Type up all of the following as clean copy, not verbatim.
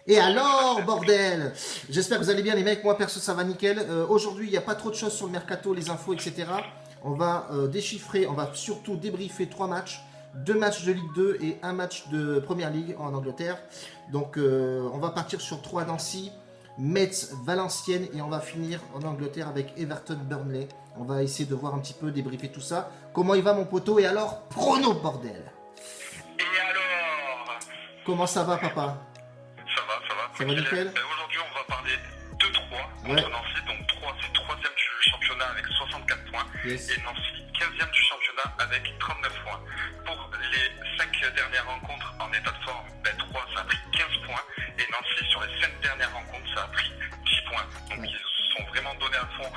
Et alors, bordel! J'espère que vous allez bien, les mecs. Moi, perso, ça va nickel. Aujourd'hui, il n'y a pas trop de choses sur le mercato, les infos, etc. On va déchiffrer, on va surtout débriefer 3 matchs. 2 matchs de Ligue 2 et un match de Première Ligue en Angleterre. Donc, on va partir sur 3 Nancy, Metz, Valenciennes et on va finir en Angleterre avec Everton, Burnley. On va essayer de voir un petit peu, débriefer tout ça. Comment il va, mon poteau? Et alors, prono, bordel! Et alors? Comment ça va, papa? Ça va, ça va. Ça va nickel? Aujourd'hui, on va parler de 3 contre Nancy. Donc 3, c'est 3e du championnat avec 64 points. Yes. Et Nancy, 15e du championnat avec 39 points. Pour les 5 dernières rencontres en état de forme, 3, ça a pris 15 points. Et Nancy, sur les 5 dernières rencontres, ça a pris 10 points. Donc ils se sont vraiment donnés à fond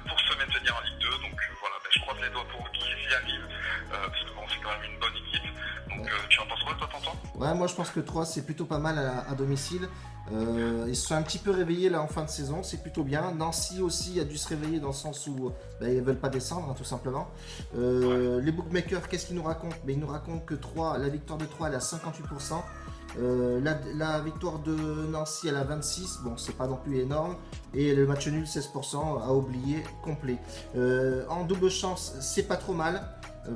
pour se maintenir en Ligue 2. Donc voilà, je croise les doigts pour qu'ils y arrivent. Parce que bon, c'est quand même une bonne équipe. Donc tu en penses quoi, toi, Tonton? Ouais, moi je pense que 3 c'est plutôt pas mal à domicile. Ils se sont un petit peu réveillés là en fin de saison, c'est plutôt bien. Nancy aussi a dû se réveiller dans le sens où ils veulent pas descendre, hein, tout simplement. Les bookmakers, qu'est-ce qu'ils nous racontent? Ils nous racontent que 3, la victoire de 3 elle est à 58%. La victoire de Nancy elle a 26%, bon c'est pas non plus énorme. Et le match nul 16% à oublier complet. En double chance c'est pas trop mal.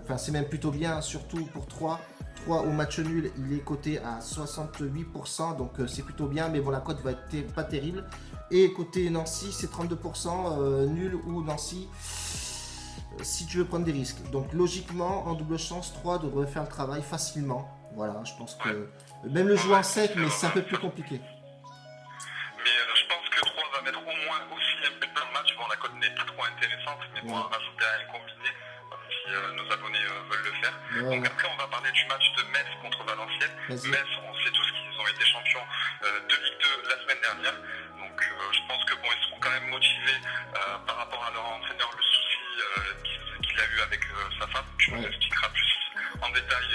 Enfin c'est même plutôt bien, surtout pour 3 au match nul, il est coté à 68%, donc c'est plutôt bien, mais bon, la cote va être pas terrible. Et côté Nancy, c'est 32%, nul ou Nancy, si tu veux prendre des risques. Donc logiquement, en double chance, 3 devrait faire le travail facilement. Voilà, je pense que même le jouer en sec, mais c'est un peu plus compliqué. Mais je pense que 3 va mettre au moins aussi un but dans le match. Bon, la cote n'est pas trop intéressante, mais bon, rajouter un combiné si nos abonnés veulent le faire. Donc après, on va parler du match de Metz contre Valenciennes. Metz, on sait tous qu'ils ont été champions de Ligue 2 la semaine dernière. Donc je pense que bon, ils seront quand même motivés par rapport à leur entraîneur, le souci qu'il a eu avec sa femme. Tu nous expliqueras plus en détail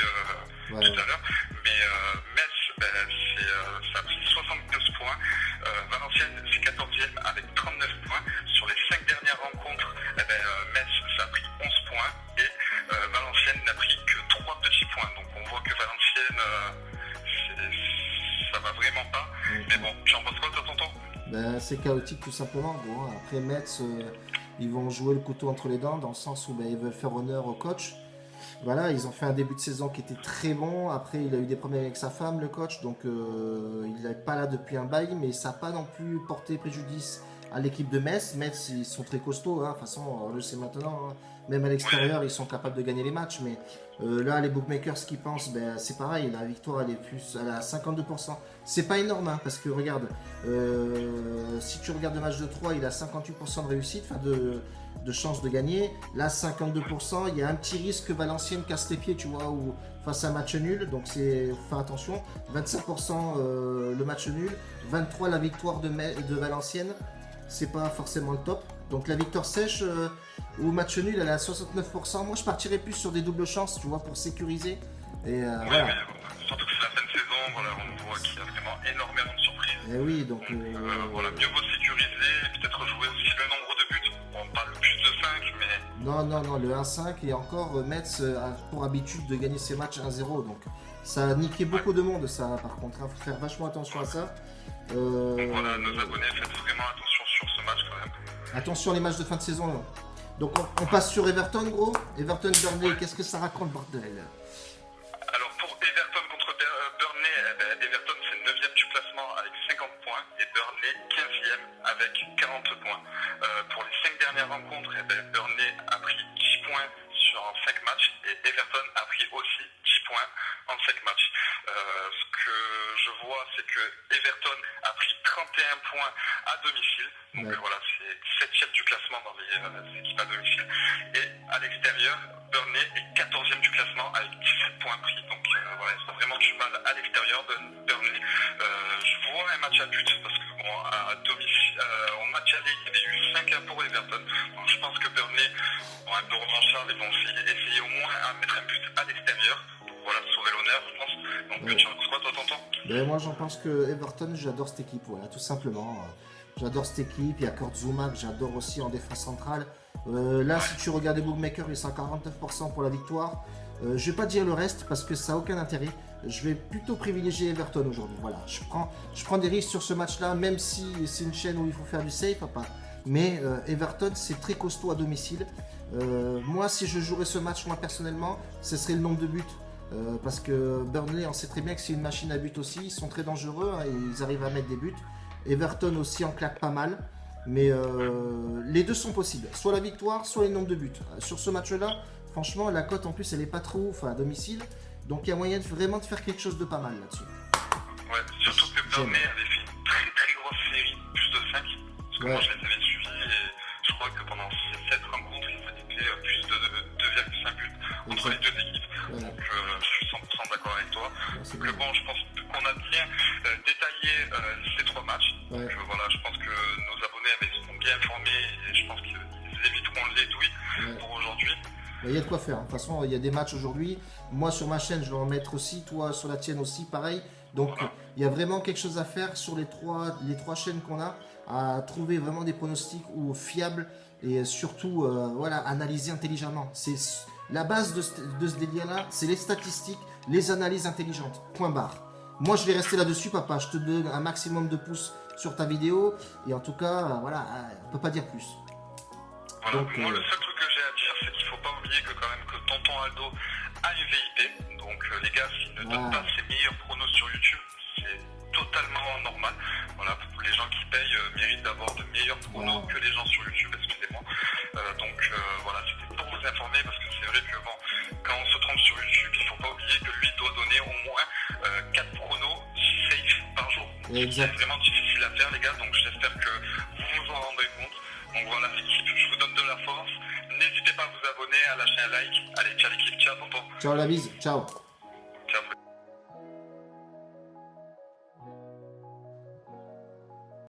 tout à l'heure. Mais Metz, ça a pris 75 points. Valenciennes, c'est 14e avec 39 points. Sur les 5 dernières rencontres, Metz, ça a pris 11 points. Et Valenciennes n'a pris que 3 petits points. Donc on voit que Valenciennes, ça va vraiment pas. Mais bon, tu en penses quoi, toi, tonton? C'est chaotique tout simplement. Bon, après Metz, ils vont jouer le couteau entre les dents dans le sens où ils veulent faire honneur au coach. Voilà, ils ont fait un début de saison qui était très bon. Après, il a eu des problèmes avec sa femme, le coach. Donc, il n'est pas là depuis un bail. Mais ça n'a pas non plus porté préjudice à l'équipe de Metz. Metz, ils sont très costauds. Hein. De toute façon, on le sait maintenant. Hein. Même à l'extérieur, ils sont capables de gagner les matchs. Mais là, les bookmakers qui pensent, c'est pareil. La victoire, elle est à 52%. C'est pas énorme. Hein, parce que regarde, si tu regardes le match de 3, il a 58% de réussite. Enfin, de chance de gagner. Là, 52%, il y a un petit risque que Valenciennes casse les pieds, tu vois, ou face à un match nul. Donc, c'est faire attention. 25% le match nul. 23% la victoire de Valenciennes. C'est pas forcément le top. Donc, la victoire sèche au match nul, elle est à 69%. Moi, je partirais plus sur des doubles chances, tu vois, pour sécuriser. Et voilà. Mais surtout que c'est la fin de saison, voilà, on voit qu'il y a vraiment énormément de surprises. Et oui, donc. Voilà, mieux vaut sécuriser et peut-être jouer aussi le nombre de buts. Bon, pas le plus de 5, mais. Non, le 1-5 et encore Metz a pour habitude de gagner ses matchs 1-0. Donc ça a niqué beaucoup de monde, ça par contre. Il faut faire vachement attention à ça. Donc voilà, nos abonnés, faites vraiment attention sur ce match quand même. Attention les matchs de fin de saison. Là. Donc on passe sur Everton, gros. Everton Burnley, qu'est-ce que ça raconte, bordel? Alors pour Everton contre Burnley, Everton c'est 9e du classement avec 50 points et Burnley 15e avec 40 points. Pour les 5 dernières rencontres, Burnley a pris 10 points sur 5 matchs et Everton a pris aussi 10 points en 5 matchs. Ce que je vois, c'est que Everton a pris 31 points à domicile. Donc voilà, c'est 7e du classement dans les équipes à domicile. Et à l'extérieur, Burnley est 14e du classement avec 17 points pris. Donc voilà, ils ont vraiment du mal à l'extérieur de Burnley. Je vois un match à but parce que bon, à domicile, au match aller, il y avait eu 5-1 pour Everton. Donc je pense que Burnley, un peu revanchard, ils vont essayer au moins à mettre un but à l'extérieur. Voilà, sauver l'honneur, je pense. Donc tu en penses quoi, toi, tonton? Moi, j'en pense que Everton, j'adore cette équipe, voilà, tout simplement. J'adore cette équipe. Il y a Kurt Zouma que j'adore aussi en défense centrale. Là, si tu regardes les bookmakers, ils sont à 49% pour la victoire. Je vais pas dire le reste parce que ça n'a aucun intérêt. je vais plutôt privilégier Everton aujourd'hui. Voilà, je prends des risques sur ce match-là, même si c'est une chaîne où il faut faire du safe, papa. Mais Everton, c'est très costaud à domicile. Moi, si je jouerais ce match, moi personnellement, ce serait le nombre de buts. Parce que Burnley, on sait très bien que c'est une machine à but aussi. Ils sont très dangereux, hein, et ils arrivent à mettre des buts. Everton aussi en claque pas mal. Mais les deux sont possibles. Soit la victoire, soit les nombres de buts. Sur ce match-là, franchement, la cote en plus, elle est pas trop ouf à domicile. Donc il y a moyen vraiment de faire quelque chose de pas mal là-dessus. Ouais, surtout que Burnley avait fait une très très grosse série, plus de 5. Parce que moi je les avais suivis et je crois que pendant 7 rencontres, ils avaient fait plus de 2,5 buts entre les deux équipes. Ouais. Donc je suis 100% d'accord avec toi. Ouais, Donc bon, je pense qu'on a bien détaillé ces 3 matchs. Ouais. Donc voilà, je pense que nos abonnés sont bien informés et je pense qu'ils éviteront les douilles pour aujourd'hui. Il y a de quoi faire. De toute façon, il y a des matchs aujourd'hui. Moi, sur ma chaîne, je vais en mettre aussi. Toi, sur la tienne aussi, pareil. Donc, il y a vraiment quelque chose à faire sur les trois chaînes qu'on a, à trouver vraiment des pronostics ou fiables et surtout, voilà, analyser intelligemment. C'est la base de ce délire-là, c'est les statistiques, les analyses intelligentes. Point barre. Moi, je vais rester là-dessus, papa. Je te donne un maximum de pouces sur ta vidéo. Et en tout cas, voilà, on peut pas dire plus. Voilà. Donc, moi, le seul truc que j'ai à dire, c'est qu'il ne faut pas oublier que quand même que Tonton Aldo a une VIP. Donc les gars, s'il ne donne pas ses meilleurs pronos sur YouTube, c'est totalement normal. Voilà, les gens qui payent méritent d'avoir de meilleurs pronos que les gens sur YouTube, excusez-moi. Donc voilà, c'était pour vous informer parce que c'est vrai que bon, quand on se trompe sur YouTube, il ne faut pas oublier que lui doit donner au moins 4 pronos safe par jour. C'est vraiment difficile à faire les gars, donc j'espère que vous vous en rendez compte. Donc voilà l'équipe, je vous donne de la force. N'hésitez pas à vous abonner, à lâcher un like. Allez, ciao l'équipe, ciao tonton. Ciao la bise, ciao.